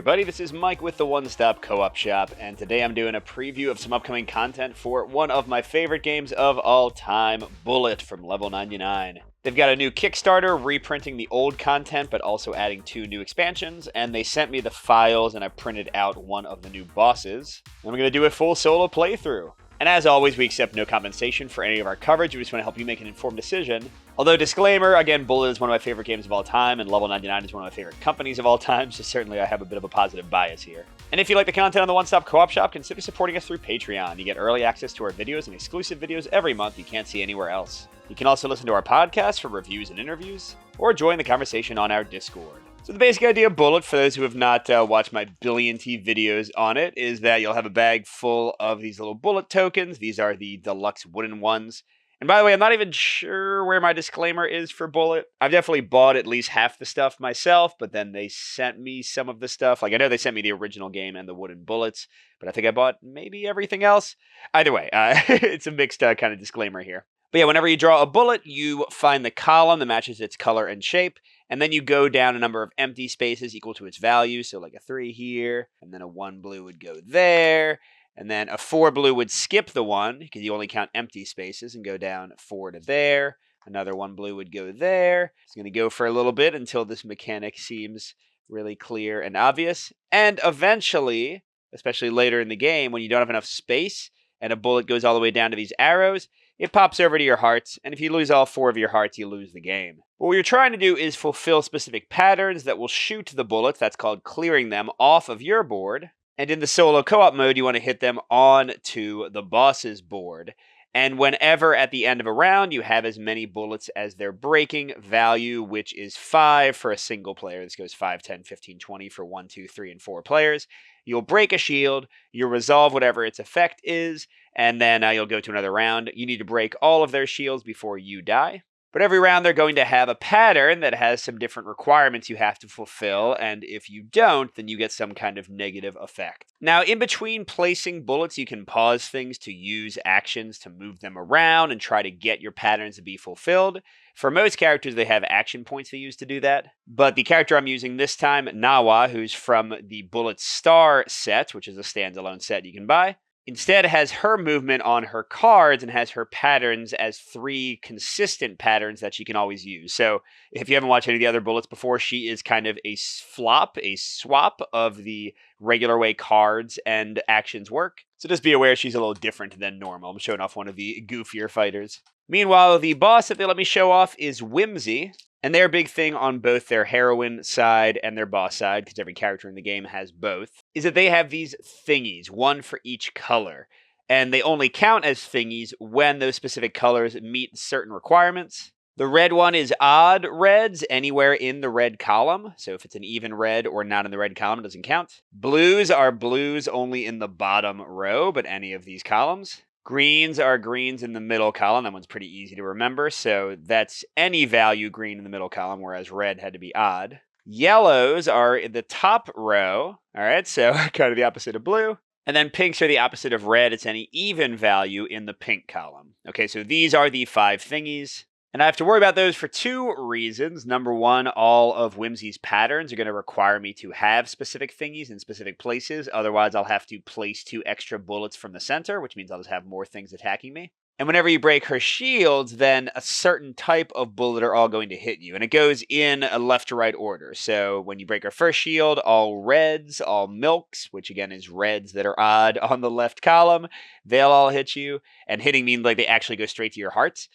everybody, this is Mike with the One Stop Co-op Shop, and today I'm doing a preview of some upcoming content for one of my favorite games of all time, Bullet from Level 99. They've got a new Kickstarter reprinting the old content, but also adding 2 new expansions, and they sent me the files and I printed out one of the new bosses. And I'm going to do a full solo playthrough. And as always, we accept no compensation for any of our coverage. We just want to help you make an informed decision. Although, disclaimer, again, Bullet is one of my favorite games of all time, and Level 99 is one of my favorite companies of all time, so certainly I have a bit of a positive bias here. And if you like the content on the One Stop Co-op Shop, consider supporting us through Patreon. You get early access to our videos and exclusive videos every month you can't see anywhere else. You can also listen to our podcast for reviews and interviews, or join the conversation on our Discord. So the basic idea of Bullet, for those who have not watched my billion videos on it, is that you'll have a bag full of these little bullet tokens. These are the deluxe wooden ones. And by the way, I'm not even sure where my disclaimer is for Bullet. I've definitely bought at least half the stuff myself, but then they sent me some of the stuff. Like, I know they sent me the original game and the wooden bullets, but I think I bought maybe everything else. Either way, it's a mixed kind of disclaimer here. But yeah, whenever you draw a bullet, you find the column that matches its color and shape, and then you go down a number of empty spaces equal to its value. So like a 3 here, and then a 1 blue would go there, and then a 4 blue would skip the 1, because you only count empty spaces, and go down 4 to there. Another 1 blue would go there. It's going to go for a little bit until this mechanic seems really clear and obvious. And eventually, especially later in the game, when you don't have enough space, and a bullet goes all the way down to these arrows, it pops over to your hearts, and if you lose all 4 of your hearts, you lose the game. What you're trying to do is fulfill specific patterns that will shoot the bullets, that's called clearing them, off of your board. And in the solo co-op mode, you want to hit them onto the boss's board. And whenever at the end of a round, you have as many bullets as their breaking value, which is 5 for a single player. This goes 5, 10, 15, 20 for 1, 2, 3, and 4 players. You'll break a shield, you'll resolve whatever its effect is, and then you'll go to another round. You need to break all of their shields before you die. But every round they're going to have a pattern that has some different requirements you have to fulfill, and if you don't, then you get some kind of negative effect. Now, in between placing bullets, you can pause things to use actions to move them around and try to get your patterns to be fulfilled. For most characters, they have action points they use to do that. But the character I'm using this time, Nawa, who's from the Bullet Star set, which is a standalone set you can buy, instead has her movement on her cards and has her patterns as 3 consistent patterns that she can always use. So if you haven't watched any of the other Bullets before, she is kind of a swap of the regular way cards and actions work. So just be aware she's a little different than normal. I'm showing off one of the goofier fighters. Meanwhile, the boss that they let me show off is Whimsy. And their big thing on both their heroine side and their boss side, because every character in the game has both, is that they have these thingies, one for each color. And they only count as thingies when those specific colors meet certain requirements. The red one is odd reds anywhere in the red column. So if it's an even red or not in the red column, it doesn't count. Blues are blues only in the bottom row, but any of these columns. Greens are greens in the middle column. That one's pretty easy to remember. So that's any value green in the middle column, whereas red had to be odd. Yellows are in the top row. All right, so kind of the opposite of blue. And then pinks are the opposite of red. It's any even value in the pink column. Okay, so these are the 5 thingies. And I have to worry about those for 2 reasons. Number 1, all of Whimsy's patterns are going to require me to have specific thingies in specific places. Otherwise, I'll have to place 2 extra bullets from the center, which means I'll just have more things attacking me. And whenever you break her shields, then a certain type of bullet are all going to hit you. And it goes in a left to right order. So when you break her first shield, all reds, all milks, which again is reds that are odd on the left column, they'll all hit you. And hitting means like they actually go straight to your hearts.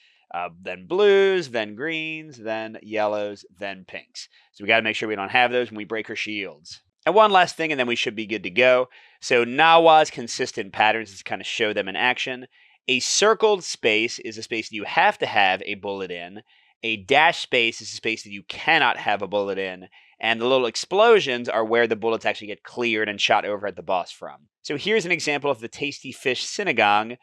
Then blues, then greens, then yellows, then pinks. So we got to make sure we don't have those when we break her shields. And one last thing, and then we should be good to go. So Nawa's consistent patterns is to kind of show them in action. A circled space is a space that you have to have a bullet in. A dash space is a space that you cannot have a bullet in. And the little explosions are where the bullets actually get cleared and shot over at the boss from. So here's an example of the Tasty Fish Synagogue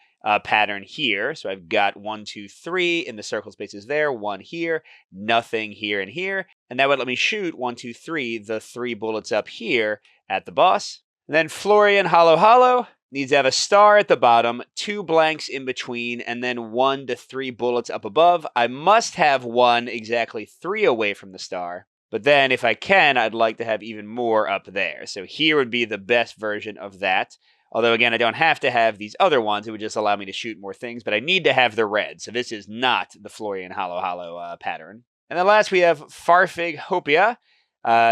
pattern here. So I've got 1, 2, 3 in the circle spaces there, 1 here, nothing here and here. And that would let me shoot 1, 2, 3, the 3 bullets up here at the boss. And then Florian Hollow Hollow needs to have a star at the bottom, 2 blanks in between, and then 1 to 3 bullets up above. I must have 1 exactly 3 away from the star. But then if I can, I'd like to have even more up there. So here would be the best version of that. Although, again, I don't have to have these other ones. It would just allow me to shoot more things. But I need to have the red. So this is not the Florian Hollow pattern. And then last we have Farfig Hopia.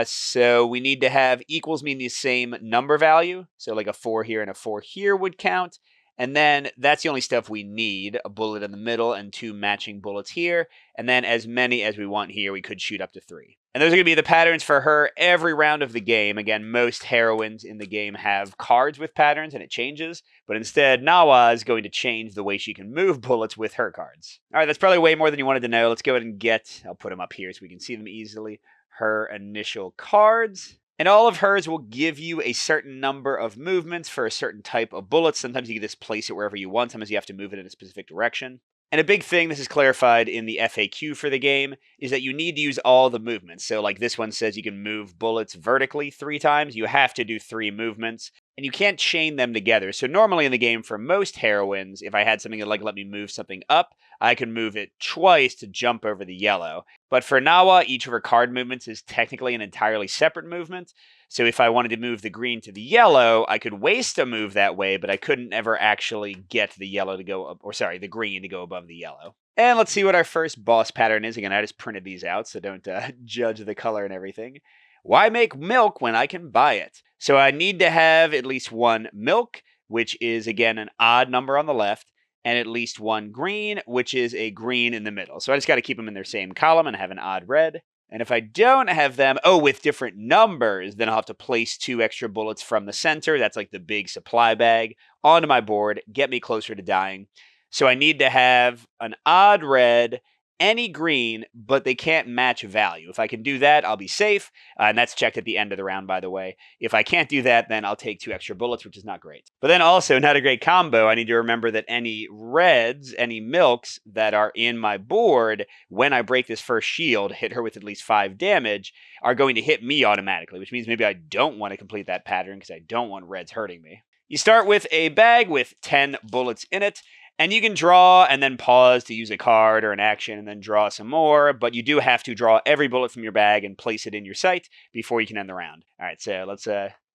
So we need to have equals mean the same number value. So like a 4 here and a 4 here would count. And then that's the only stuff we need, a bullet in the middle and 2 matching bullets here. And then as many as we want here, we could shoot up to 3. And those are going to be the patterns for her every round of the game. Again, most heroines in the game have cards with patterns and it changes. But instead, Nawa is going to change the way she can move bullets with her cards. All right, that's probably way more than you wanted to know. Let's go ahead and I'll put them up here so we can see them easily, her initial cards. And all of hers will give you a certain number of movements for a certain type of bullets. Sometimes you can just place it wherever you want. Sometimes you have to move it in a specific direction. And a big thing, this is clarified in the FAQ for the game, is that you need to use all the movements. So like this one says you can move bullets vertically 3 times. You have to do 3 movements. And you can't chain them together. So normally in the game, for most heroines, if I had something that let me move something up, I can move it twice to jump over the yellow. But for Nawa, each of her card movements is technically an entirely separate movement. So if I wanted to move the green to the yellow, I could waste a move that way, but I couldn't ever actually get the yellow to go up, the green to go above the yellow. And let's see what our first boss pattern is. Again, I just printed these out, so don't judge the color and everything. Why make milk when I can buy it? So I need to have at least 1 milk, which is, again, an odd number on the left, and at least 1 green, which is a green in the middle. So I just got to keep them in their same column and have an odd red. And if I don't have them, with different numbers, then I'll have to place 2 extra bullets from the center. That's like the big supply bag onto my board, get me closer to dying. So I need to have an odd red, any green, but they can't match value. If I can do that, I'll be safe. And that's checked at the end of the round, by the way. If I can't do that, then I'll take 2 extra bullets, which is not great. But then also, not a great combo. I need to remember that any reds, any milks that are in my board, when I break this first shield, hit her with at least 5 damage, are going to hit me automatically, which means maybe I don't want to complete that pattern because I don't want reds hurting me. You start with a bag with 10 bullets in it. And you can draw and then pause to use a card or an action and then draw some more, but you do have to draw every bullet from your bag and place it in your sight before you can end the round. All right, so let's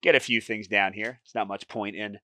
get a few things down here. There's not much point in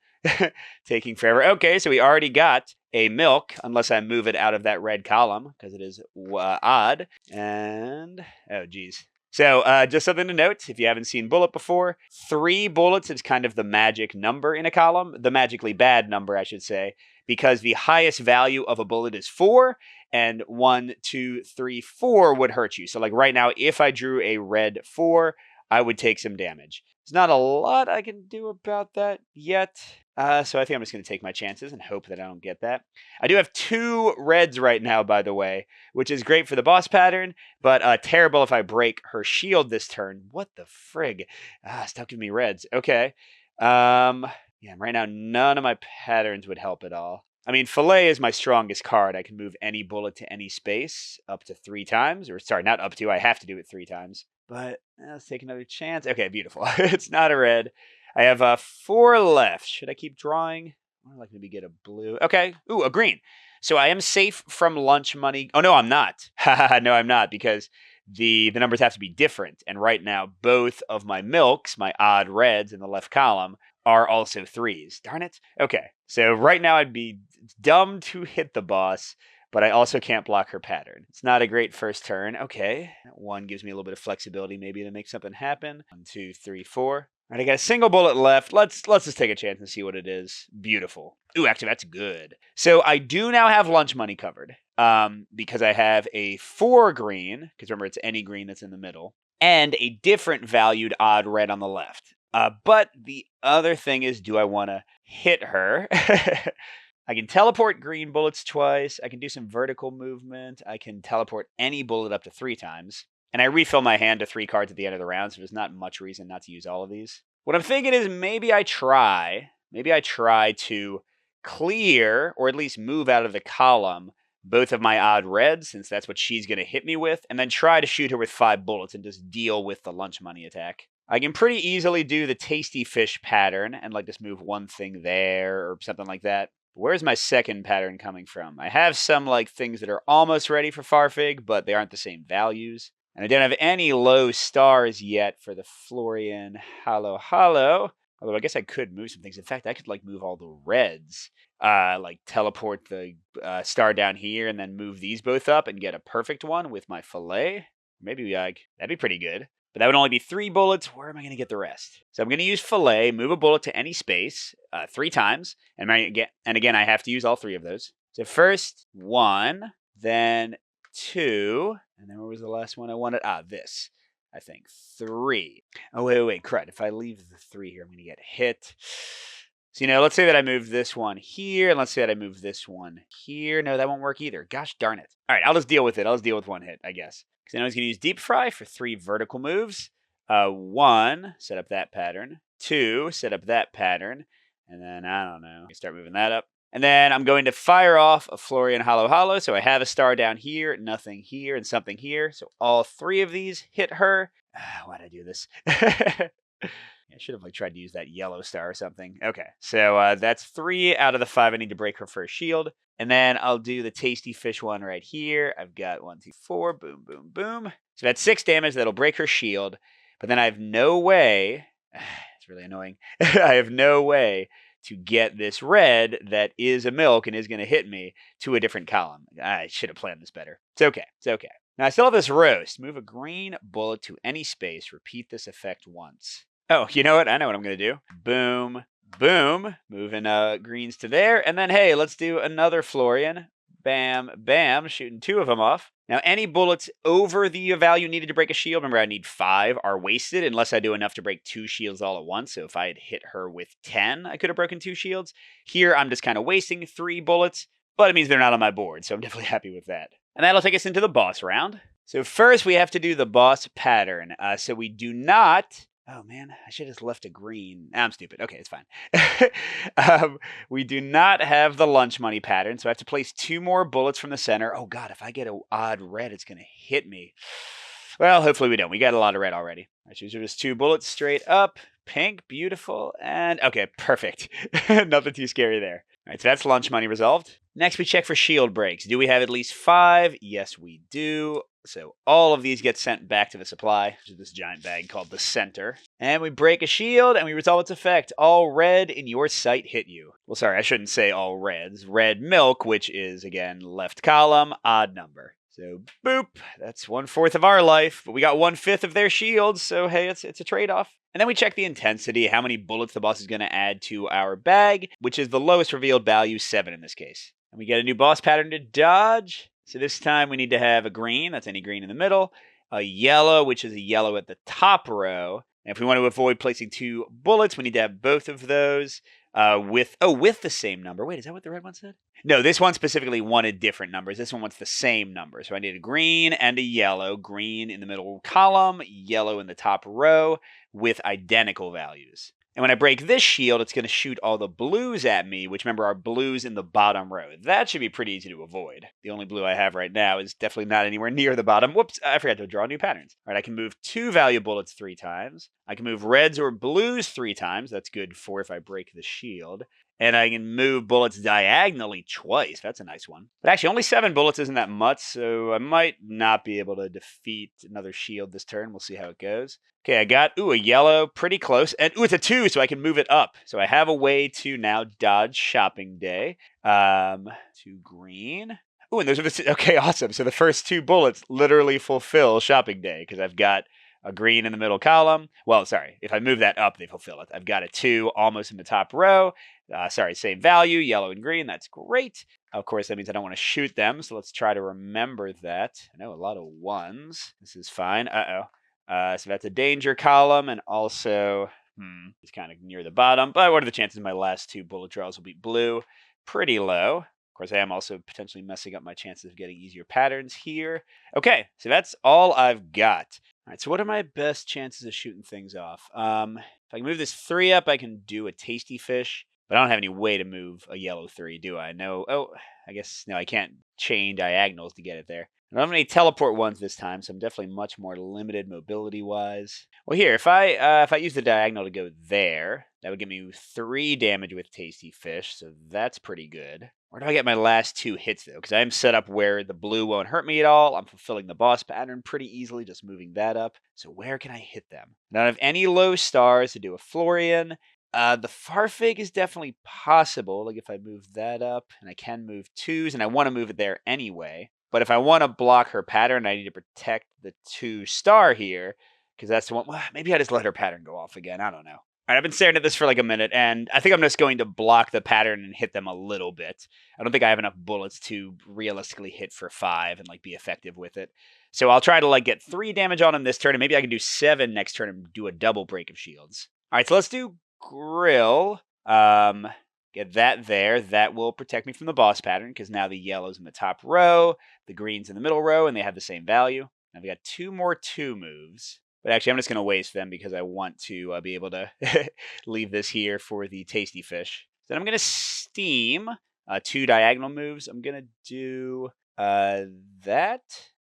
taking forever. Okay, so we already got a milk, unless I move it out of that red column, because it is odd. And, oh, geez. So just something to note, if you haven't seen bullet before, 3 bullets is kind of the magic number in a column, the magically bad number, I should say, because the highest value of a bullet is 4, and 1, 2, 3, 4 would hurt you. So like right now, if I drew a red 4, I would take some damage. There's not a lot I can do about that yet. So I think I'm just going to take my chances and hope that I don't get that. I do have 2 reds right now, by the way, which is great for the boss pattern, but terrible if I break her shield this turn. What the frig? Stop giving me reds. Okay. Yeah, right now, none of my patterns would help at all. I mean, Fillet is my strongest card. I can move any bullet to any space up to 3 times. Or, sorry, not up to. I have to do it 3 times. But let's take another chance. Okay, beautiful. It's not a red. I have 4 left. Should I keep drawing? I'd like maybe get a blue. Okay. Ooh, a green. So I am safe from lunch money. Oh, no, I'm not. No, I'm not, because the numbers have to be different. And right now, both of my milks, my odd reds in the left column, are also 3s. Darn it. Okay, so right now I'd be dumb to hit the boss, but I also can't block her pattern. It's not a great first turn. Okay, that 1 gives me a little bit of flexibility maybe to make something happen. 1, 2, 3, 4. All right, I got a single bullet left. Let's just take a chance and see what it is. Beautiful. Ooh, actually, that's good. So I do now have lunch money covered because I have a 4 green, because remember, it's any green that's in the middle, and a different valued odd red on the left. But the other thing is, do I want to hit her? I can teleport green bullets twice. I can do some vertical movement. I can teleport any bullet up to 3 times. And I refill my hand to 3 cards at the end of the round, so there's not much reason not to use all of these. What I'm thinking is maybe I try to clear, or at least move out of the column, both of my odd reds, since that's what she's going to hit me with, and then try to shoot her with 5 bullets and just deal with the lunch money attack. I can pretty easily do the tasty fish pattern and like just move 1 thing there or something like that. Where's my second pattern coming from? I have some like things that are almost ready for Farfig, but they aren't the same values. And I don't have any low stars yet for the Florian Hollow Hollow. Although I guess I could move some things. In fact, I could like move all the reds. Like teleport the star down here and then move these both up and get a perfect one with my fillet. Maybe that'd be pretty good. But that would only be 3 bullets. Where am I going to get the rest? So I'm going to use fillet, move a bullet to any space 3 times. And again, I have to use all 3 of those. So first 1, then 2, and then where was the last one I wanted? This. I think 3. Oh, wait, crud. If I leave the 3 here, I'm going to get hit. So, let's say that I move this one here, and let's say that I move this one here. No, that won't work either. Gosh darn it. All right, I'll just deal with it. I'll just deal with 1 hit, I guess. Because I was going to use Deep Fry for 3 vertical moves. 1, set up that pattern. 2, set up that pattern. And then, I don't know, start moving that up. And then I'm going to fire off a Florian Hollow Hollow. So I have a star down here, nothing here, and something here. So all 3 of these hit her. Why'd I do this? I should have tried to use that yellow star or something. Okay, so that's 3 out of the 5 I need to break her first shield. And then I'll do the tasty fish one right here. I've got 1, 2, 4, boom, boom, boom. So that's 6 damage. That'll break her shield. But then I have no way, it's really annoying, I have no way to get this red that is a milk and is going to hit me to a different column. I should have planned this better. It's okay. Now I still have this roast. Move a green bullet to any space. Repeat this effect once. Oh, you know what? I know what I'm going to do. Boom, boom. Moving greens to there. And then, hey, let's do another Florian. Bam, bam. Shooting 2 of them off. Now, any bullets over the value needed to break a shield, remember I need 5, are wasted unless I do enough to break 2 shields all at once. So if I had hit her with 10, I could have broken 2 shields. Here, I'm just kind of wasting 3 bullets, but it means they're not on my board, so I'm definitely happy with that. And that'll take us into the boss round. So first, we have to do the boss pattern. So we do not... Oh, man, I should have left a green. I'm stupid. Okay, it's fine. We do not have the lunch money pattern, so I have to place 2 more bullets from the center. Oh, God, if I get an odd red, it's going to hit me. Well, hopefully we don't. We got a lot of red already. All right, so these are just 2 bullets straight up. Pink, beautiful, and okay, perfect. Nothing too scary there. All right, so that's lunch money resolved. Next, we check for shield breaks. Do we have at least 5? Yes, we do. So all of these get sent back to the supply, which is this giant bag called the center. And we break a shield, and we resolve its effect. All red in your sight hit you. Well, sorry, I shouldn't say all reds. Red milk, which is, again, left column, odd number. So, boop, that's 1/4 of our life, but we got 1/5 of their shields, so hey, it's a trade-off. And then we check the intensity, how many bullets the boss is going to add to our bag, which is the lowest revealed value, 7 in this case. And we get a new boss pattern to dodge. So this time we need to have a green, that's any green in the middle, a yellow, which is a yellow at the top row. And if we want to avoid placing 2 bullets, we need to have both of those with the same number. Wait, is that what the red one said? No, this one specifically wanted different numbers. This one wants the same number. So I need a green and a yellow. Green in the middle column, yellow in the top row with identical values. And when I break this shield, it's going to shoot all the blues at me, which remember are blues in the bottom row. That should be pretty easy to avoid. The only blue I have right now is definitely not anywhere near the bottom. Whoops, I forgot to draw new patterns. All right, I can move 2 value bullets 3 times. I can move reds or blues 3 times. That's good for if I break the shield. And I can move bullets diagonally twice. That's a nice one. But actually, only 7 bullets isn't that much, so I might not be able to defeat another shield this turn. We'll see how it goes. Okay, I got, a yellow, pretty close. And, it's a 2, so I can move it up. So I have a way to now dodge shopping day. 2 green. And those are okay, awesome. So the first 2 bullets literally fulfill shopping day because I've got a green in the middle column. Well, sorry, if I move that up, they fulfill it. I've got a 2 almost in the top row. Same value, yellow and green. That's great. Of course, that means I don't want to shoot them, so let's try to remember that. I know a lot of 1s. This is fine. So that's a danger column, and also, it's kind of near the bottom. But what are the chances my last 2 bullet draws will be blue? Pretty low. Of course, I am also potentially messing up my chances of getting easier patterns here. Okay, so that's all I've got. All right, so what are my best chances of shooting things off? If I can move this 3 up, I can do a tasty fish. But I don't have any way to move a yellow 3, do I? No. Oh, I guess, no, I can't chain diagonals to get it there. I don't have any teleport ones this time, so I'm definitely much more limited mobility-wise. Well, here, if I use the diagonal to go there, that would give me 3 damage with Tasty Fish, so that's pretty good. Where do I get my last 2 hits, though? Because I am set up where the blue won't hurt me at all. I'm fulfilling the boss pattern pretty easily, just moving that up. So where can I hit them? I don't have any low stars to do a Florian. The Farfig is definitely possible. Like if I move that up, and I can move 2s, and I want to move it there anyway. But if I want to block her pattern, I need to protect the 2-star here, because that's the one. Well, maybe I just let her pattern go off again. I don't know. All right, I've been staring at this for like a minute, and I think I'm just going to block the pattern and hit them a little bit. I don't think I have enough bullets to realistically hit for 5 and like be effective with it. So I'll try to like get 3 damage on him this turn, and maybe I can do 7 next turn and do a double break of shields. All right, so let's do Grill. Get that there. That will protect me from the boss pattern, because now the yellow's in the top row, the green's in the middle row, and they have the same value. Now we got 2 more 2 moves. But actually, I'm just going to waste them because I want to be able to leave this here for the Tasty Fish. Then I'm going to Steam 2 diagonal moves. I'm going to do that,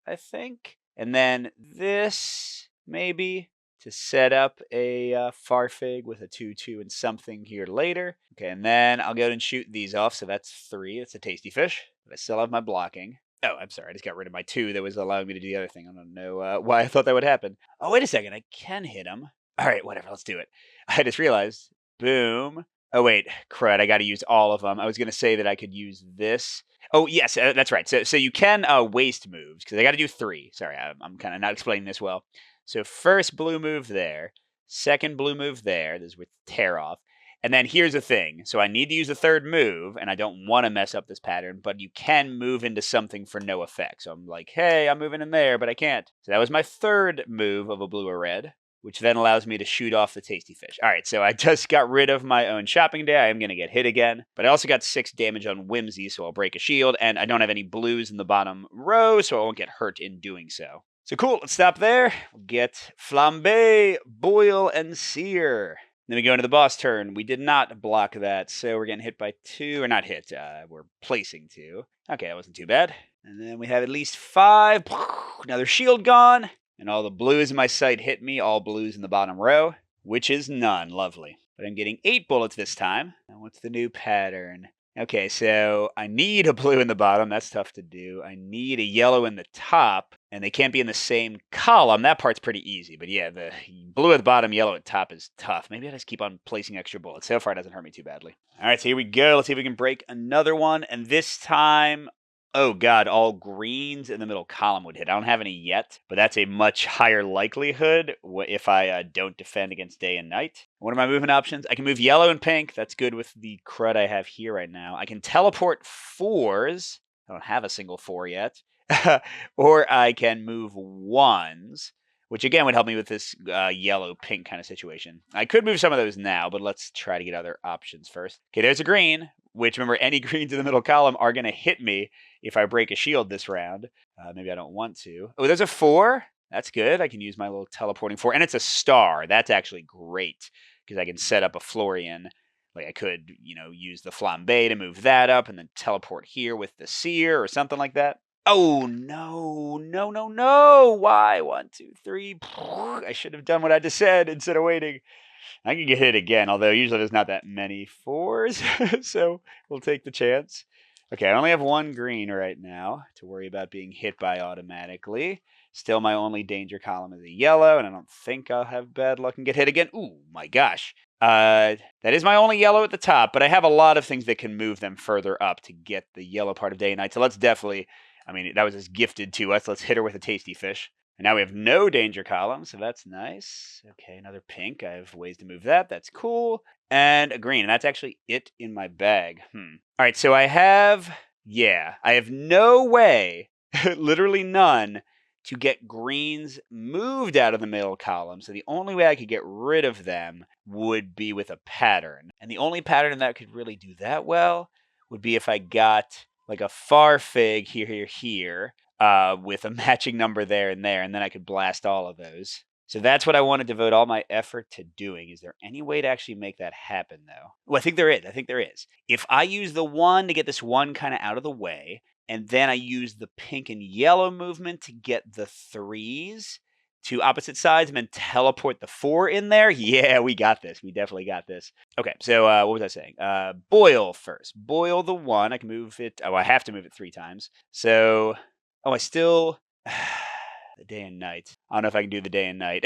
I think. And then this, maybe, to set up a Farfig with a 2-2 and something here later. Okay, and then I'll go ahead and shoot these off. So that's 3. It's a Tasty Fish. But I still have my blocking. Oh, I'm sorry. I just got rid of my 2 that was allowing me to do the other thing. I don't know why I thought that would happen. Oh, wait a second. I can hit him. All right, whatever. Let's do it. I just realized. Boom. Oh, wait. Crud. I got to use all of them. I was going to say that I could use this. Oh, yes. That's right. So you can waste moves, because I got to do 3. Sorry, I'm kind of not explaining this well. So first blue move there. Second blue move there. This is with tear off. And then here's the thing. So I need to use a 3rd move, and I don't want to mess up this pattern, but you can move into something for no effect. So I'm like, hey, I'm moving in there, but I can't. So that was my 3rd move of a blue or red, which then allows me to shoot off the Tasty Fish. All right, so I just got rid of my own shopping day. I am going to get hit again, but I also got 6 damage on Whimsy, so I'll break a shield, and I don't have any blues in the bottom row, so I won't get hurt in doing so. So cool, let's stop there. We'll get Flambe, Boil, and Sear. Then we go into the boss turn. We did not block that, so we're getting hit by 2, or not hit, we're placing 2. Okay, that wasn't too bad. And then we have at least 5. Another shield gone, and all the blues in my sight hit me, all blues in the bottom row, which is none. Lovely. But I'm getting 8 bullets this time. Now what's the new pattern? Okay, so I need a blue in the bottom. That's tough to do. I need a yellow in the top, and they can't be in the same column. That part's pretty easy. But yeah, the blue at the bottom, yellow at top is tough. Maybe I just keep on placing extra bullets. So far, it doesn't hurt me too badly. All right, so here we go. Let's see if we can break another one. And this time, oh god, all greens in the middle column would hit. I don't have any yet, but that's a much higher likelihood if I don't defend against day and night. What are my movement options? I can move yellow and pink. That's good with the crud I have here right now. I can teleport 4s. I don't have a single 4 yet. Or I can move 1s, which again would help me with this yellow-pink kind of situation. I could move some of those now, but let's try to get other options first. Okay, there's a green, which, remember, any greens in the middle column are going to hit me if I break a shield this round. Maybe I don't want to. Oh, there's a 4. That's good. I can use my little teleporting 4. And it's a star. That's actually great, because I can set up a Florian. Like I could, use the Flambe to move that up and then teleport here with the Sear or something like that. Oh, no, no, no, no. Why? 1, 2, 3. I should have done what I just said instead of waiting. I can get hit again, although usually there's not that many 4s, so we'll take the chance. Okay, I only have 1 green right now to worry about being hit by automatically. Still, my only danger column is a yellow, and I don't think I'll have bad luck and get hit again. Ooh, my gosh. That is my only yellow at the top, but I have a lot of things that can move them further up to get the yellow part of day and night, so let's definitely... that was just gifted to us. Let's hit her with a Tasty Fish. And now we have no danger column, so that's nice. Okay, another pink. I have ways to move that. That's cool. And a green, and that's actually it in my bag. All right, so I have no way, literally none, to get greens moved out of the middle column. So the only way I could get rid of them would be with a pattern. And the only pattern that could really do that well would be if I got like a Farfig here, with a matching number there, and then I could blast all of those. So that's what I want to devote all my effort to doing. Is there any way to actually make that happen, though? Well, I think there is. If I use the 1 to get this 1 kind of out of the way, And then I use the pink and yellow movement to get the 3s to opposite sides and then teleport the 4 in there. Yeah, we got this. We definitely got this. Okay, so what was I saying? Boil first. Boil the 1. I can move it. Oh, I have to move it 3 times. So, I still... the day and night. I don't know if I can do the day and night.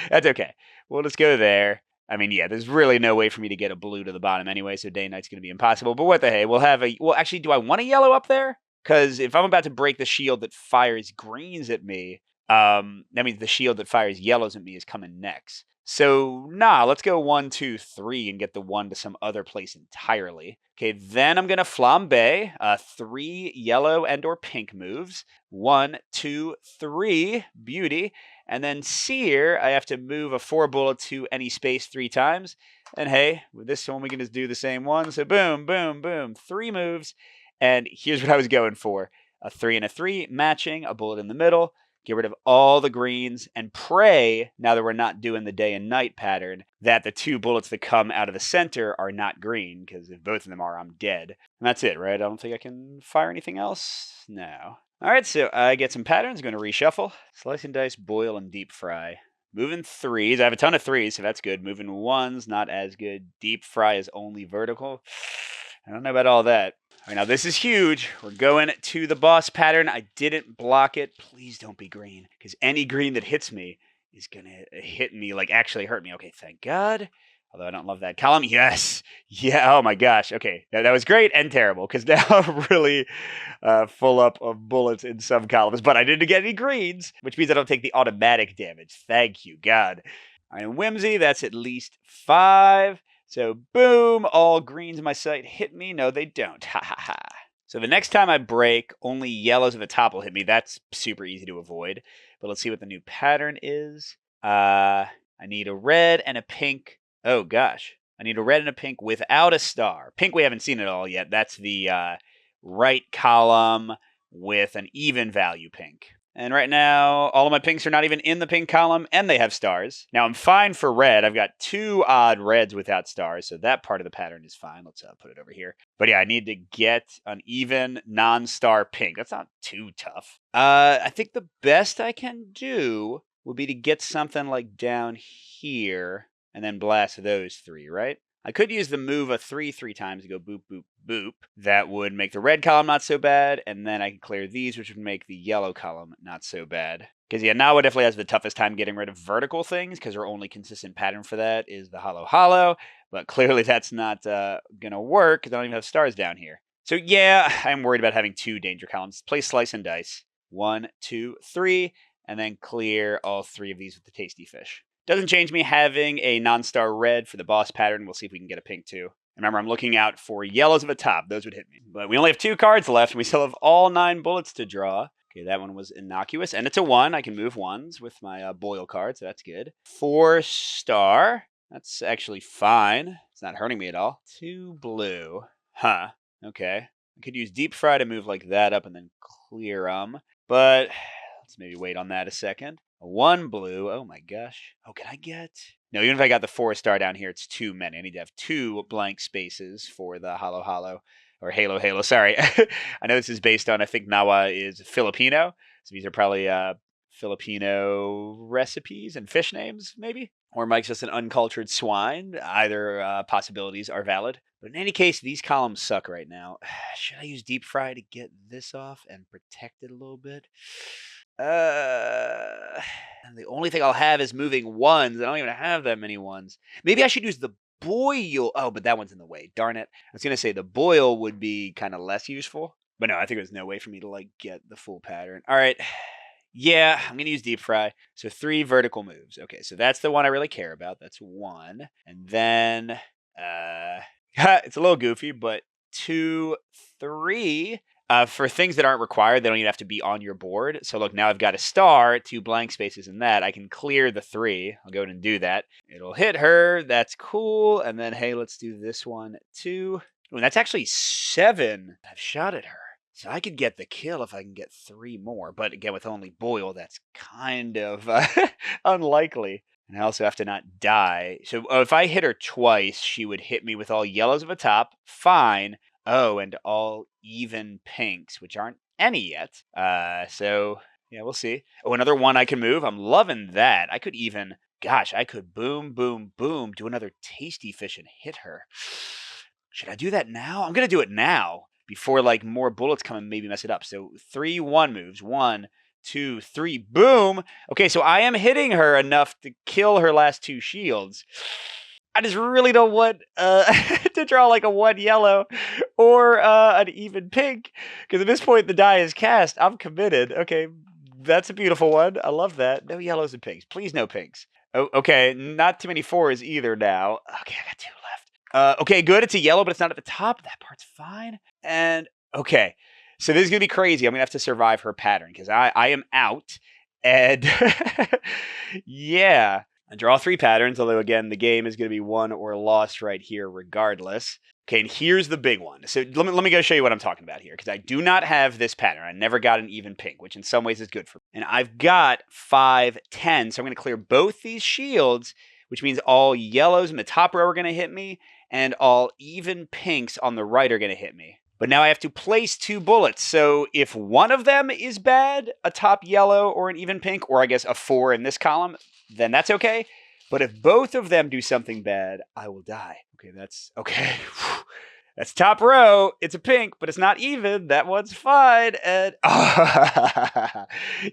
That's okay. We'll just go there. I mean, yeah, there's really no way for me to get a blue to the bottom anyway, so day and night's going to be impossible. But what the hey, we'll have a... Well, actually, do I want a yellow up there? Because if I'm about to break the shield that fires greens at me, that means the shield that fires yellows at me is coming next. So, let's go 1, 2, 3 and get the 1 to some other place entirely. Okay, then I'm going to flambe 3 yellow and or pink moves. 1, 2, 3, beauty. And then sear, I have to move a 4 bullet to any space 3 times. And hey, with this one, we can just do the same one. So boom, boom, boom, 3 moves. And here's what I was going for. A 3 and a 3, matching, a bullet in the middle. Get rid of all the greens and pray, now that we're not doing the day and night pattern, that the 2 bullets that come out of the center are not green, because if both of them are, I'm dead. And that's it, right? I don't think I can fire anything else? No. All right, so I get some patterns. I'm going to reshuffle. Slice and dice, boil, and deep fry. Moving 3s. I have a ton of 3s, so that's good. Moving 1s, not as good. Deep fry is only vertical. I don't know about all that. All right, now this is huge. We're going to the boss pattern. I didn't block it. Please don't be green, because any green that hits me is going to hit me, like actually hurt me. Okay, thank God. Although I don't love that column. Yes. Yeah, oh my gosh. Okay, that was great and terrible, because now I'm really full up of bullets in some columns. But I didn't get any greens, which means I don't take the automatic damage. Thank you, God. All right, and Whimsy, that's at least 5. So, boom, all greens in my sight hit me. No, they don't. Ha ha ha. So the next time I break, only yellows at the top will hit me. That's super easy to avoid. But let's see what the new pattern is. I need a red and a pink. Oh, gosh. I need a red and a pink without a star. Pink, we haven't seen it all yet. That's the right column with an even value pink. And right now, all of my pinks are not even in the pink column, and they have stars. Now, I'm fine for red. I've got 2 odd reds without stars, so that part of the pattern is fine. Let's put it over here. But yeah, I need to get an even non-star pink. That's not too tough. I think the best I can do would be to get something like down here, and then blast those 3, right? I could use the move a 3 times to go boop, boop, boop. That would make the red column not so bad, and then I can clear these, which would make the yellow column not so bad. Because yeah, Nawa definitely has the toughest time getting rid of vertical things, because our only consistent pattern for that is the hollow hollow, but clearly that's not going to work, because I don't even have stars down here. So yeah, I'm worried about having 2 danger columns. Play slice and dice. 1, 2, 3, and then clear all 3 of these with the tasty fish. Doesn't change me having a non-star red for the boss pattern. We'll see if we can get a pink too. Remember, I'm looking out for yellows at the top. Those would hit me. But we only have 2 cards left, and we still have all 9 bullets to draw. Okay, that one was innocuous. And it's a 1. I can move 1s with my boil card, so that's good. 4 star. That's actually fine. It's not hurting me at all. 2 blue. Huh. Okay. I could use deep fry to move like that up and then clear them. But let's maybe wait on that a second. 1 blue. Oh my gosh. Oh, can I get... No, even if I got the 4 star down here, it's too many. I need to have 2 blank spaces for the hollow hollow. Or halo halo, sorry. I know this is based on, I think Nawa is Filipino. So these are probably Filipino recipes and fish names, maybe? Or Mike's just an uncultured swine. Either possibilities are valid. But in any case, these columns suck right now. Should I use deep fry to get this off and protect it a little bit? And the only thing I'll have is moving 1s. I don't even have that many 1s. Maybe I should use the boil. Oh, but that one's in the way. Darn it. I was going to say the boil would be kind of less useful. But no, I think there's no way for me to, like, get the full pattern. All right. Yeah, I'm going to use deep fry. So 3 vertical moves. Okay, so that's the one I really care about. That's 1. And then, it's a little goofy, but 2, 3... for things that aren't required, they don't even have to be on your board. So look, now I've got a star, 2 blank spaces in that. I can clear the 3. I'll go ahead and do that. It'll hit her. That's cool. And then, hey, let's do this one too. Ooh, that's actually 7. I've shot at her. So I could get the kill if I can get 3 more. But again, with only boil, that's kind of unlikely. And I also have to not die. So if I hit her twice, she would hit me with all yellows at the top. Fine. Oh, and all even pinks, which aren't any yet. So yeah, we'll see. Oh, another one I can move. I'm loving that. I could even, gosh, I could boom, boom, boom, do another tasty fish and hit her. Should I do that now? I'm gonna do it now before like more bullets come and maybe mess it up. So 3-1 moves. 1, 2, 3, boom. Okay, so I am hitting her enough to kill her last 2 shields. I just really don't want to draw like a 1 yellow or an even pink, because at this point the die is cast. I'm committed. Okay, that's a beautiful one. I love that. No yellows and pinks. Please, no pinks. Oh, okay, not too many 4s either now. Okay, I got 2 left. Okay, good. It's a yellow, but it's not at the top. That part's fine. And okay, so this is gonna be crazy. I'm gonna have to survive her pattern because I am out. And yeah, I draw 3 patterns, although again, the game is going to be won or lost right here regardless. Okay, and here's the big one. So let me go show you what I'm talking about here, because I do not have this pattern. I never got an even pink, which in some ways is good for me. And I've got 5, 10, so I'm going to clear both these shields, which means all yellows in the top row are going to hit me, and all even pinks on the right are going to hit me. But now I have to place 2 bullets. So if one of them is bad, a top yellow or an even pink, or I guess a 4 in this column, then that's okay. But if both of them do something bad, I will die. Okay, that's okay. That's top row. It's a pink, but it's not even. That one's fine. And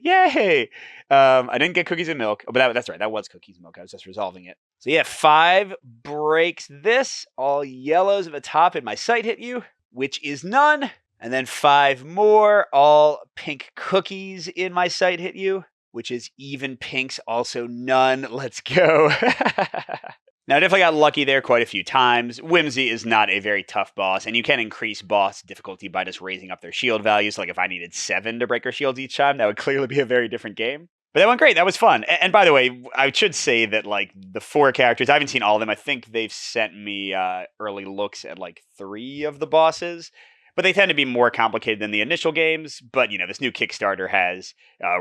yay! I didn't get cookies and milk, but that's right. That was cookies and milk. I was just resolving it. So yeah, 5 breaks this. All yellows at the top in my sight hit you, which is none. And then 5 more. All pink cookies in my sight hit you, which is even pinks, also none. Let's go. Now, I definitely got lucky there quite a few times. Whimsy is not a very tough boss, and you can increase boss difficulty by just raising up their shield values. Like if I needed 7 to break her shields each time, that would clearly be a very different game. But that went great. That was fun. And by the way, I should say that like the 4 characters, I haven't seen all of them. I think they've sent me early looks at like 3 of the bosses. But they tend to be more complicated than the initial games. But, you know, this new Kickstarter has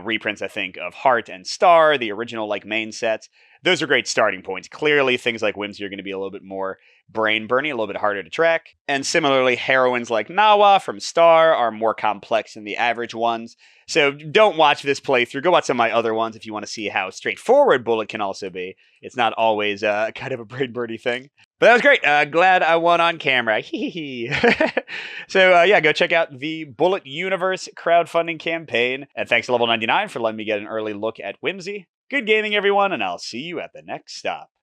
reprints, I think, of Heart and Star, the original, like, main sets. Those are great starting points. Clearly, things like Whimsy are going to be a little bit more brain-burning, a little bit harder to track. And similarly, heroines like Nawa from Star are more complex than the average ones. So don't watch this playthrough. Go watch some of my other ones if you want to see how straightforward Bullet can also be. It's not always kind of a brain-burning thing. But that was great. Glad I won on camera. So yeah, go check out the Bullet Universe crowdfunding campaign. And thanks to Level 99 for letting me get an early look at Whimsy. Good gaming, everyone, and I'll see you at the next stop.